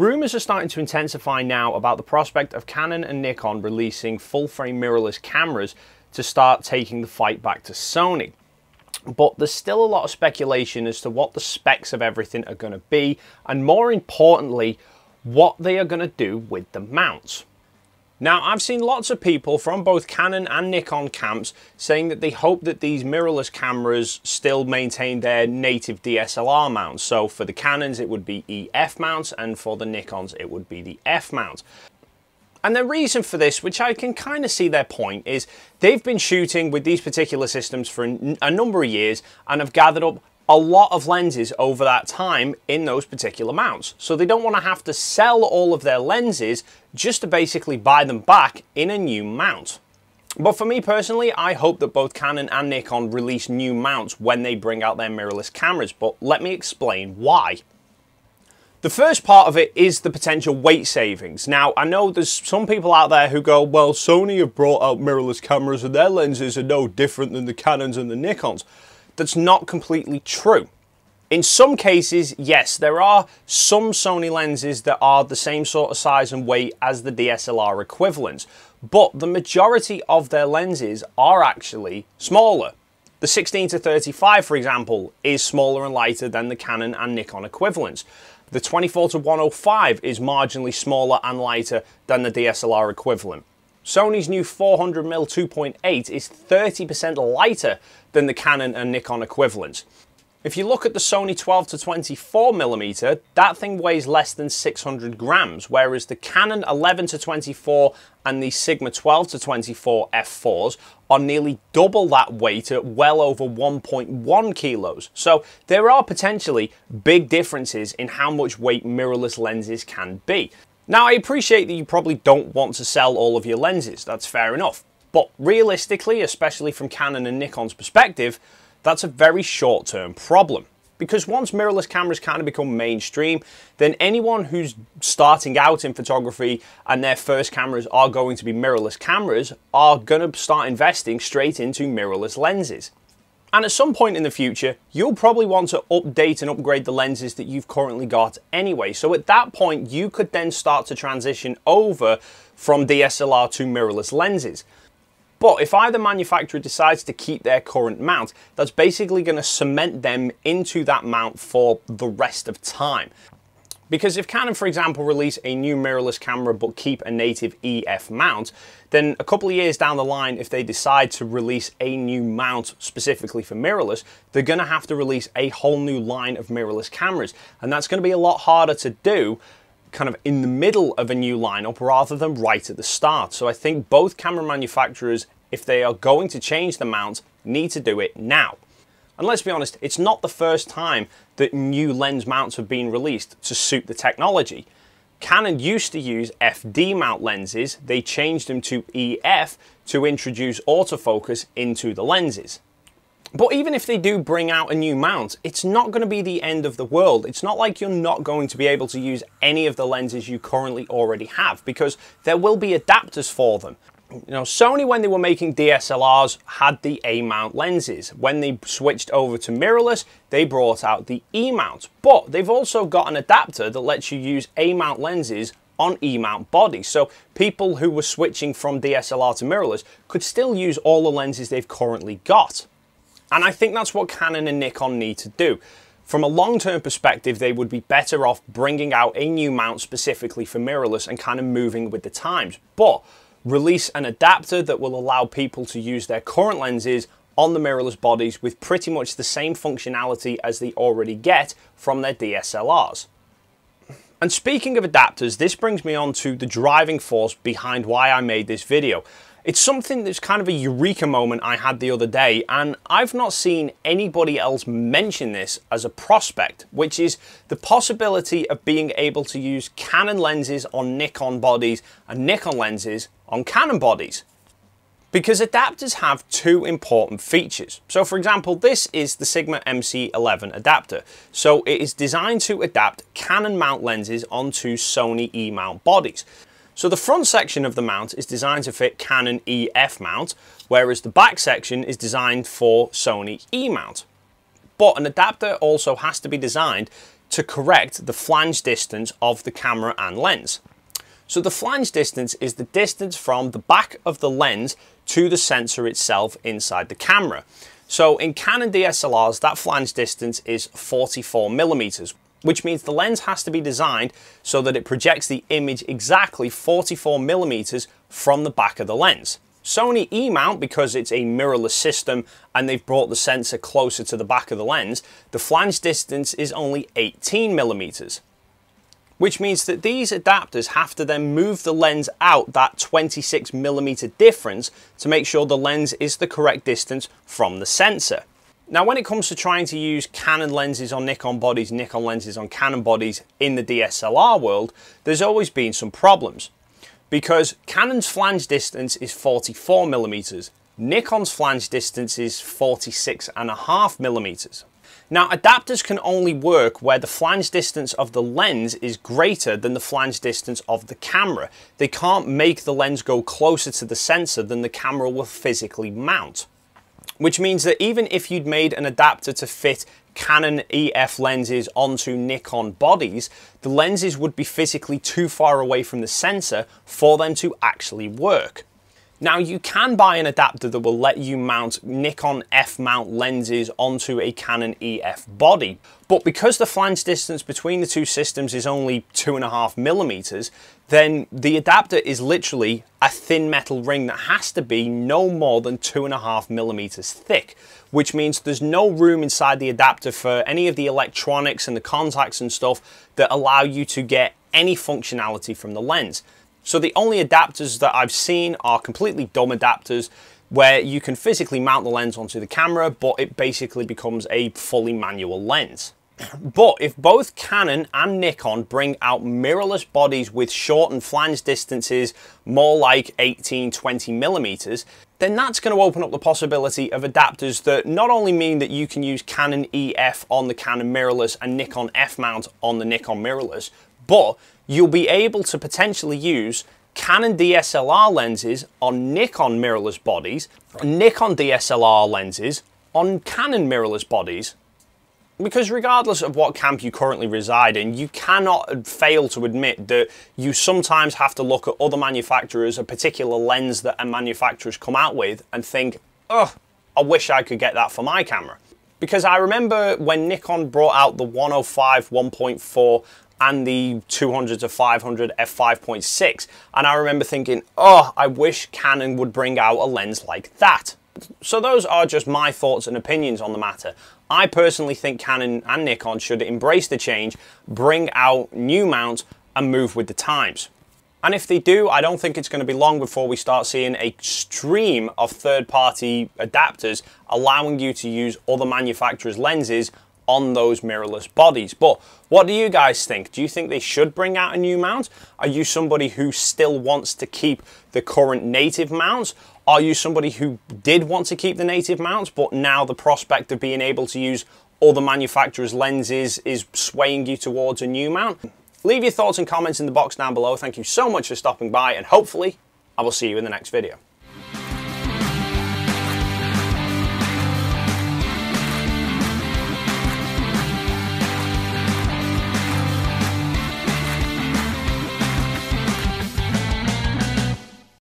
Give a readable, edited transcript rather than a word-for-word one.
Rumours are starting to intensify now about the prospect of Canon and Nikon releasing full-frame mirrorless cameras to start taking the fight back to Sony. But there's still a lot of speculation as to what the specs of everything are going to be, and more importantly, what they are going to do with the mounts. Now, I've seen lots of people from both Canon and Nikon camps saying that they hope that these mirrorless cameras still maintain their native DSLR mounts. So for the Canons, it would be EF mounts, and for the Nikons, it would be the F mount. And the reason for this, which I can kind of see their point, is they've been shooting with these particular systems for a number of years and have gathered up a lot of lenses over that time in those particular mounts. So they don't want to have to sell all of their lenses just to basically buy them back in a new mount. But for me personally, I hope that both Canon and Nikon release new mounts when they bring out their mirrorless cameras, but let me explain why. The first part of it is the potential weight savings. Now, I know there's some people out there who go, well, Sony have brought out mirrorless cameras and their lenses are no different than the Canons and the Nikons. That's not completely true. In some cases, yes, there are some Sony lenses that are the same sort of size and weight as the DSLR equivalents, but the majority of their lenses are actually smaller. The 16-35, for example, is smaller and lighter than the Canon and Nikon equivalents. The 24-105 is marginally smaller and lighter than the DSLR equivalent. Sony's new 400mm 2.8 is 30% lighter than the Canon and Nikon equivalents. If you look at the Sony 12-24mm, that thing weighs less than 600 grams, whereas the Canon 11-24 and the Sigma 12-24 f4s are nearly double that weight at well over 1.1 kilos. So there are potentially big differences in how much weight mirrorless lenses can be. Now, I appreciate that you probably don't want to sell all of your lenses, that's fair enough. But realistically, especially from Canon and Nikon's perspective, that's a very short-term problem. Because once mirrorless cameras kind of become mainstream, then anyone who's starting out in photography and their first cameras are going to be mirrorless cameras are going to start investing straight into mirrorless lenses. And at some point in the future, you'll probably want to update and upgrade the lenses that you've currently got anyway. So at that point, you could then start to transition over from DSLR to mirrorless lenses. But if either manufacturer decides to keep their current mount, that's basically going to cement them into that mount for the rest of time. Because if Canon, for example, release a new mirrorless camera but keep a native EF mount, then a couple of years down the line, if they decide to release a new mount specifically for mirrorless, they're going to have to release a whole new line of mirrorless cameras. And that's going to be a lot harder to do kind of in the middle of a new lineup rather than right at the start. So I think both camera manufacturers, if they are going to change the mount, need to do it now. And let's be honest, it's not the first time that new lens mounts have been released to suit the technology. Canon used to use FD mount lenses. They changed them to EF to introduce autofocus into the lenses. But even if they do bring out a new mount, it's not going to be the end of the world. It's not like you're not going to be able to use any of the lenses you currently already have, because there will be adapters for them. You know, Sony, when they were making DSLRs, had the A-mount lenses. When they switched over to mirrorless, they brought out the E-mount. But they've also got an adapter that lets you use A-mount lenses on E-mount bodies. So people who were switching from DSLR to mirrorless could still use all the lenses they've currently got. And I think that's what Canon and Nikon need to do. From a long-term perspective, they would be better off bringing out a new mount specifically for mirrorless and kind of moving with the times. But release an adapter that will allow people to use their current lenses on the mirrorless bodies with pretty much the same functionality as they already get from their DSLRs. And speaking of adapters, this brings me on to the driving force behind why I made this video. It's something that's kind of a eureka moment I had the other day, and I've not seen anybody else mention this as a prospect, which is the possibility of being able to use Canon lenses on Nikon bodies and Nikon lenses on Canon bodies. Because adapters have two important features. So for example, this is the Sigma MC11 adapter. So it is designed to adapt Canon mount lenses onto Sony E-mount bodies. So the front section of the mount is designed to fit Canon EF mount, whereas the back section is designed for Sony E mount. But an adapter also has to be designed to correct the flange distance of the camera and lens. So the flange distance is the distance from the back of the lens to the sensor itself inside the camera. So in Canon DSLRs, that flange distance is 44 millimeters, which means the lens has to be designed so that it projects the image exactly 44 millimeters from the back of the lens. Sony E-mount, because it's a mirrorless system and they've brought the sensor closer to the back of the lens, the flange distance is only 18 millimeters. Which means that these adapters have to then move the lens out that 26 millimeter difference to make sure the lens is the correct distance from the sensor. Now, when it comes to trying to use Canon lenses on Nikon bodies, Nikon lenses on Canon bodies in the DSLR world, there's always been some problems. Because Canon's flange distance is 44 millimeters, Nikon's flange distance is 46.5 millimeters. Now, adapters can only work where the flange distance of the lens is greater than the flange distance of the camera. They can't make the lens go closer to the sensor than the camera will physically mount. Which means that even if you'd made an adapter to fit Canon EF lenses onto Nikon bodies, the lenses would be physically too far away from the sensor for them to actually work. Now, you can buy an adapter that will let you mount Nikon F-mount lenses onto a Canon EF body, but because the flange distance between the two systems is only 2.5 millimeters, then the adapter is literally a thin metal ring that has to be no more than 2.5 millimeters thick, which means there's no room inside the adapter for any of the electronics and the contacts and stuff that allow you to get any functionality from the lens. So the only adapters that I've seen are completely dumb adapters where you can physically mount the lens onto the camera, but it basically becomes a fully manual lens. But if both Canon and Nikon bring out mirrorless bodies with shortened flange distances, more like 18-20 millimeters, then that's going to open up the possibility of adapters that not only mean that you can use Canon EF on the Canon mirrorless and Nikon F-mount on the Nikon mirrorless, but you'll be able to potentially use Canon DSLR lenses on Nikon mirrorless bodies, Nikon DSLR lenses on Canon mirrorless bodies. Because regardless of what camp you currently reside in, you cannot fail to admit that you sometimes have to look at other manufacturers, a particular lens that a manufacturer's come out with, and think, oh, I wish I could get that for my camera. Because I remember when Nikon brought out the 105 1.4 and the 200 to 500 f5.6, and I remember thinking, oh, I wish Canon would bring out a lens like that. So those are just my thoughts and opinions on the matter. I personally think Canon and Nikon should embrace the change, bring out new mounts, and move with the times. And if they do, I don't think it's going to be long before we start seeing a stream of third-party adapters allowing you to use other manufacturers' lenses on those mirrorless bodies. But what do you guys think? Do you think they should bring out a new mount? Are you somebody who still wants to keep the current native mounts? Are you somebody who did want to keep the native mounts, but now the prospect of being able to use other manufacturers' lenses is swaying you towards a new mount? Leave your thoughts and comments in the box down below. Thank you so much for stopping by, and hopefully I will see you in the next video.